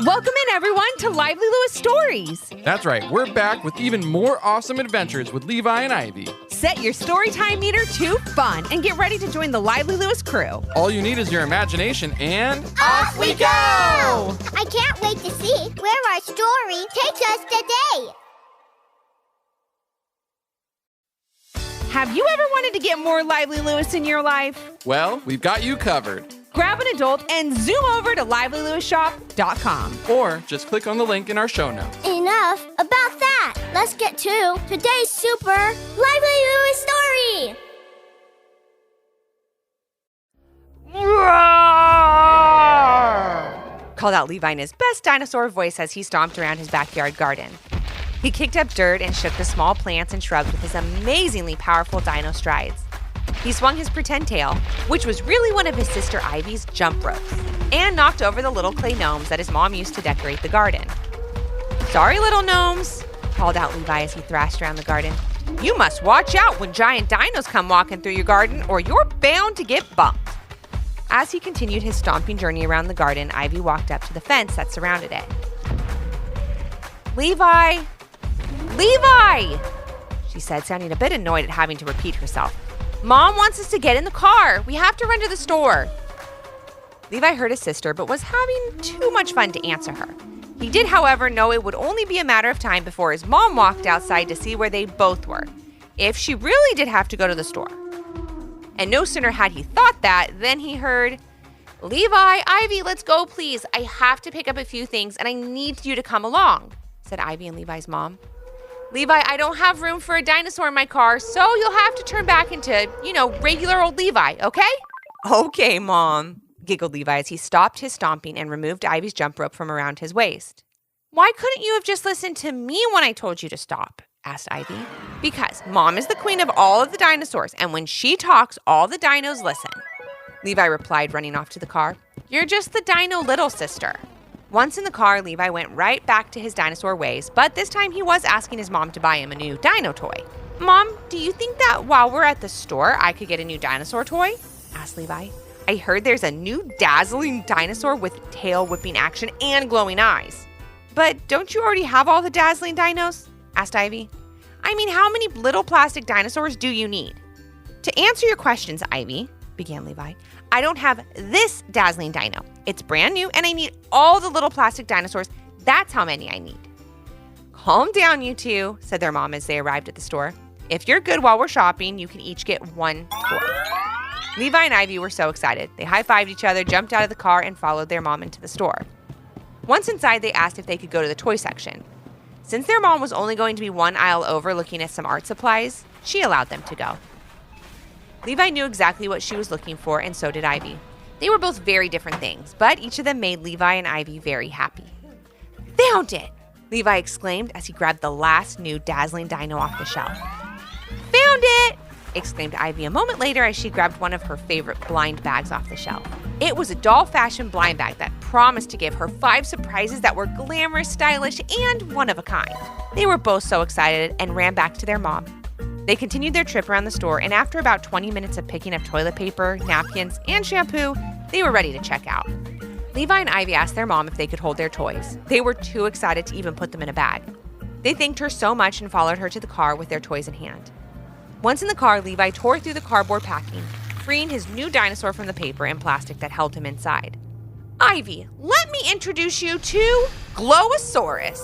Welcome in, everyone, to Lively Lewis Stories. That's right, we're back with even more awesome adventures with Levi and Ivy. Set your storytime meter to fun and get ready to join the Lively Lewis crew. All you need is your imagination and... Off we go! I can't wait to see where our story takes us today. Have you ever wanted to get more Lively Lewis in your life? Well, we've got you covered. Grab an adult and zoom over to livelylewisshop.com. Or just click on the link in our show notes. Enough about that. Let's get to today's super Lively Lewis story. Called out Levi in his best dinosaur voice as he stomped around his backyard garden. He kicked up dirt and shook the small plants and shrubs with his amazingly powerful dino strides. He swung his pretend tail, which was really one of his sister Ivy's jump ropes, and knocked over the little clay gnomes that his mom used to decorate the garden. "Sorry, little gnomes," called out Levi as he thrashed around the garden. "You must watch out when giant dinos come walking through your garden, or you're bound to get bumped." As he continued his stomping journey around the garden, Ivy walked up to the fence that surrounded it. "Levi! Levi!" she said, sounding a bit annoyed at having to repeat herself. "Mom wants us to get in the car. We have to run to the store." Levi heard his sister, but was having too much fun to answer her. He did, however, know it would only be a matter of time before his mom walked outside to see where they both were, if she really did have to go to the store. And no sooner had he thought that than he heard, "Levi, Ivy, let's go, please. I have to pick up a few things, and I need you to come along," said Ivy and Levi's mom. "Levi, I don't have room for a dinosaur in my car, so you'll have to turn back into, regular old Levi, okay?" "Okay, Mom," giggled Levi as he stopped his stomping and removed Ivy's jump rope from around his waist. "Why couldn't you have just listened to me when I told you to stop?" asked Ivy. "Because Mom is the queen of all of the dinosaurs, and when she talks, all the dinos listen," Levi replied, running off to the car. "You're just the dino little sister." Once in the car, Levi went right back to his dinosaur ways, but this time he was asking his mom to buy him a new dino toy. "Mom, do you think that while we're at the store, I could get a new dinosaur toy?" asked Levi. "I heard there's a new dazzling dinosaur with tail whipping action and glowing eyes." "But don't you already have all the dazzling dinos?" asked Ivy. "I mean, how many little plastic dinosaurs do you need?" "To answer your questions, Ivy," began Levi, "I don't have this dazzling dino. It's brand new, and I need all the little plastic dinosaurs. That's how many I need." "Calm down, you two," said their mom as they arrived at the store. "If you're good while we're shopping, you can each get one toy." Levi and Ivy were so excited. They high-fived each other, jumped out of the car, and followed their mom into the store. Once inside, they asked if they could go to the toy section. Since their mom was only going to be one aisle over looking at some art supplies, she allowed them to go. Levi knew exactly what she was looking for, and so did Ivy. They were both very different things, but each of them made Levi and Ivy very happy. "Found it!" Levi exclaimed as he grabbed the last new dazzling dino off the shelf. "Found it!" exclaimed Ivy a moment later as she grabbed one of her favorite blind bags off the shelf. It was a doll-fashioned blind bag that promised to give her 5 surprises that were glamorous, stylish, and one of a kind. They were both so excited and ran back to their mom. They continued their trip around the store, and after about 20 minutes of picking up toilet paper, napkins, and shampoo, they were ready to check out. Levi and Ivy asked their mom if they could hold their toys. They were too excited to even put them in a bag. They thanked her so much and followed her to the car with their toys in hand. Once in the car, Levi tore through the cardboard packing, freeing his new dinosaur from the paper and plastic that held him inside. "Ivy, let me introduce you to Glow-A-Saurus,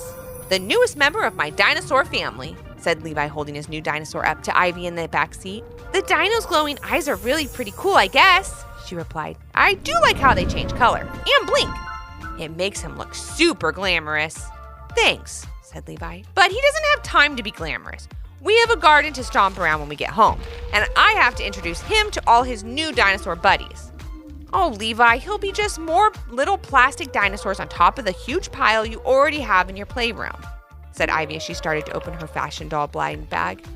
the newest member of my dinosaur family," said Levi, holding his new dinosaur up to Ivy in the back seat. "The dino's glowing eyes are really pretty cool, I guess," she replied. "I do like how they change color and blink. It makes him look super glamorous." "Thanks," said Levi, "but he doesn't have time to be glamorous. We have a garden to stomp around when we get home, and I have to introduce him to all his new dinosaur buddies." "Oh, Levi, he'll be just more little plastic dinosaurs on top of the huge pile you already have in your playroom," said Ivy as she started to open her fashion doll blind bag.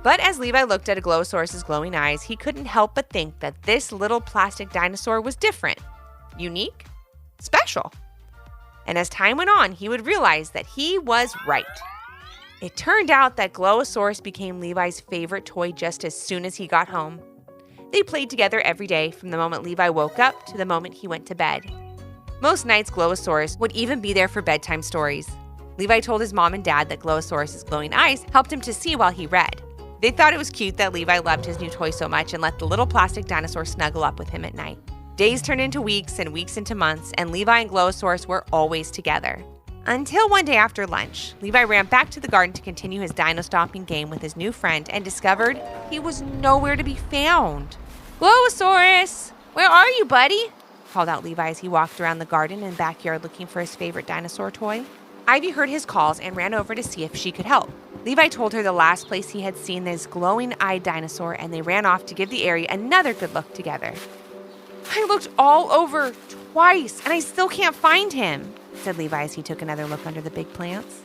But as Levi looked at Glow-A-Saurus' glowing eyes, he couldn't help but think that this little plastic dinosaur was different, unique, special. And as time went on, he would realize that he was right. It turned out that Glow-A-Saurus became Levi's favorite toy just as soon as he got home. They played together every day from the moment Levi woke up to the moment he went to bed. Most nights, Glow-A-Saurus would even be there for bedtime stories. Levi told his mom and dad that Glow-A-Saurus's glowing eyes helped him to see while he read. They thought it was cute that Levi loved his new toy so much and let the little plastic dinosaur snuggle up with him at night. Days turned into weeks and weeks into months, and Levi and Glow-A-Saurus were always together. Until one day after lunch, Levi ran back to the garden to continue his dino-stomping game with his new friend and discovered he was nowhere to be found. "Glow-A-Saurus, where are you, buddy?" called out Levi as he walked around the garden and backyard looking for his favorite dinosaur toy. Ivy heard his calls and ran over to see if she could help. Levi told her the last place he had seen this glowing-eyed dinosaur, and they ran off to give the area another good look together. "I looked all over twice, and I still can't find him," said Levi as he took another look under the big plants.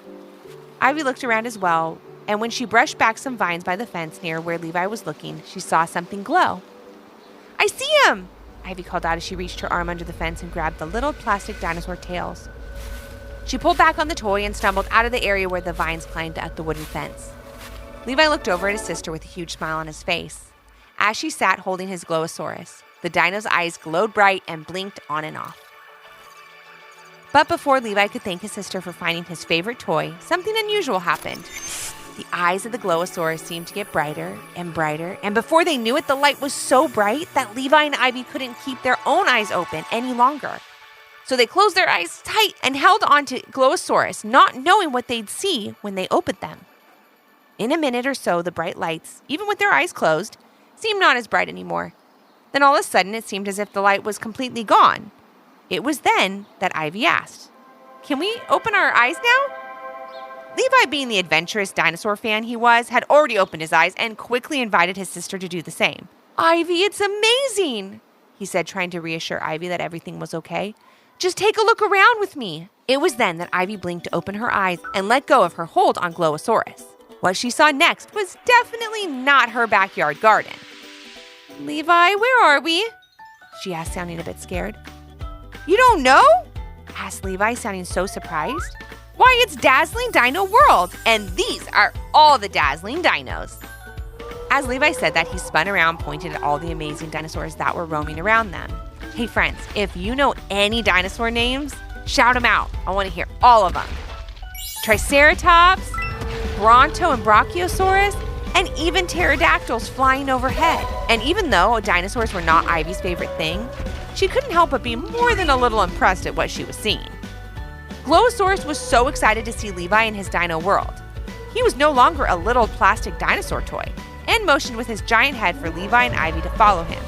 Ivy looked around as well, and when she brushed back some vines by the fence near where Levi was looking, she saw something glow. "I see him!" Ivy called out as she reached her arm under the fence and grabbed the little plastic dinosaur tails. She pulled back on the toy and stumbled out of the area where the vines climbed at the wooden fence. Levi looked over at his sister with a huge smile on his face. As she sat holding his Glow-A-Saurus, the dino's eyes glowed bright and blinked on and off. But before Levi could thank his sister for finding his favorite toy, something unusual happened. The eyes of the Glow-A-Saurus seemed to get brighter, and before they knew it, the light was so bright that Levi and Ivy couldn't keep their own eyes open any longer. So they closed their eyes tight and held on to Glow-A-Saurus, not knowing what they'd see when they opened them. In a minute or so, the bright lights, even with their eyes closed, seemed not as bright anymore. Then all of a sudden, it seemed as if the light was completely gone. It was then that Ivy asked, "Can we open our eyes now?" Levi, being the adventurous dinosaur fan he was, had already opened his eyes and quickly invited his sister to do the same. "Ivy, it's amazing," he said, trying to reassure Ivy that everything was okay. "Just take a look around with me." It was then that Ivy blinked to open her eyes and let go of her hold on Glow-A-Saurus. What she saw next was definitely not her backyard garden. "Levi, where are we?" she asked, sounding a bit scared. "You don't know?" asked Levi, sounding so surprised. "Why, it's Dazzling Dino World, and these are all the dazzling dinos." As Levi said that, he spun around, pointed at all the amazing dinosaurs that were roaming around them. Hey friends, if you know any dinosaur names, shout them out. I want to hear all of them. Triceratops, Bronto and Brachiosaurus, and even pterodactyls flying overhead. And even though dinosaurs were not Ivy's favorite thing, she couldn't help but be more than a little impressed at what she was seeing. Glow-A-Saurus was so excited to see Levi in his dino world. He was no longer a little plastic dinosaur toy, and motioned with his giant head for Levi and Ivy to follow him.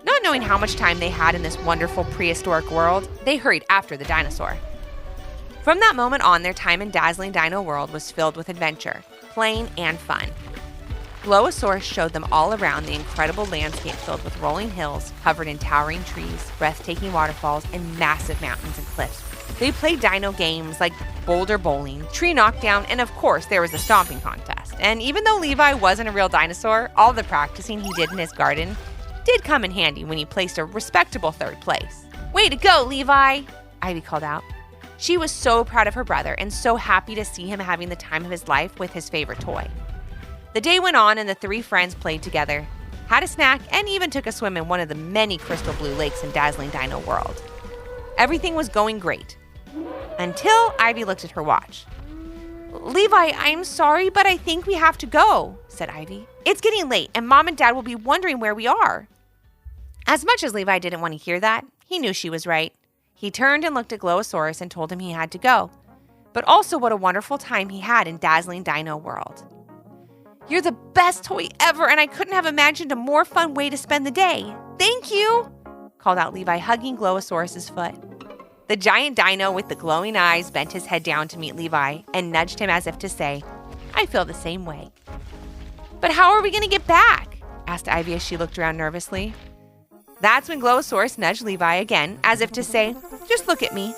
Not knowing how much time they had in this wonderful prehistoric world, they hurried after the dinosaur. From that moment on, their time in Dazzling Dino World was filled with adventure, playing, and fun. Glow-A-Saurus showed them all around the incredible landscape filled with rolling hills covered in towering trees, breathtaking waterfalls, and massive mountains and cliffs. They played dino games like boulder bowling, tree knockdown, and of course there was a stomping contest. And even though Levi wasn't a real dinosaur, all the practicing he did in his garden did come in handy when he placed a respectable third place. "Way to go, Levi!" Ivy called out. She was so proud of her brother and so happy to see him having the time of his life with his favorite toy. The day went on and the three friends played together, had a snack, and even took a swim in one of the many crystal blue lakes in Dazzling Dino World. Everything was going great. Until Ivy looked at her watch. "Levi, I'm sorry, but I think we have to go," said Ivy. "It's getting late, and Mom and Dad will be wondering where we are." As much as Levi didn't want to hear that, he knew she was right. He turned and looked at Glow-A-Saurus and told him he had to go, but also what a wonderful time he had in Dazzling Dino World. "You're the best toy ever, and I couldn't have imagined a more fun way to spend the day. Thank you," called out Levi, hugging Glow-A-Saurus's foot. The giant dino with the glowing eyes bent his head down to meet Levi and nudged him as if to say, "I feel the same way." "But how are we going to get back?" asked Ivy as she looked around nervously. That's when Glow-A-Saurus nudged Levi again, as if to say, "Just look at me."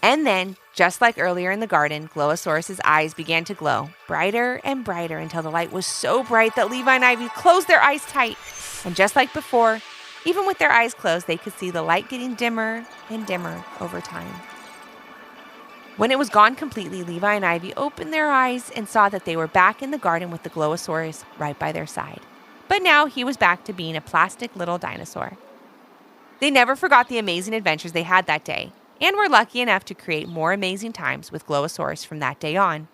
And then, just like earlier in the garden, Glow-A-Saurus's eyes began to glow, brighter and brighter until the light was so bright that Levi and Ivy closed their eyes tight. And just like before, even with their eyes closed, they could see the light getting dimmer and dimmer over time. When it was gone completely, Levi and Ivy opened their eyes and saw that they were back in the garden with the Glow-A-Saurus right by their side. But now he was back to being a plastic little dinosaur. They never forgot the amazing adventures they had that day, and were lucky enough to create more amazing times with Glow-A-Saurus from that day on.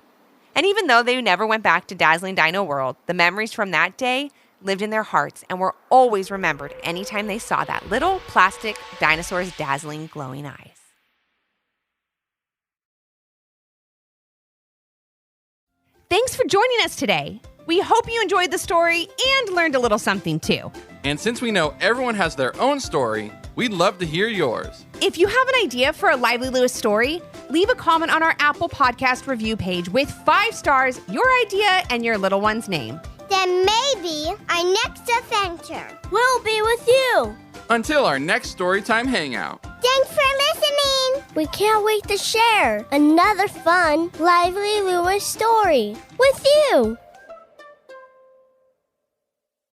And even though they never went back to Dazzling Dino World, the memories from that day lived in their hearts and were always remembered anytime they saw that little plastic dinosaur's dazzling, glowing eyes. Thanks for joining us today. We hope you enjoyed the story and learned a little something too. And since we know everyone has their own story, we'd love to hear yours. If you have an idea for a Lively Lewis story, leave a comment on our Apple Podcast review page with 5 stars, your idea, and your little one's name. Then maybe our next adventure will be with you. Until our next Storytime Hangout. Thanks for listening. We can't wait to share another fun Lively Lewis story with you.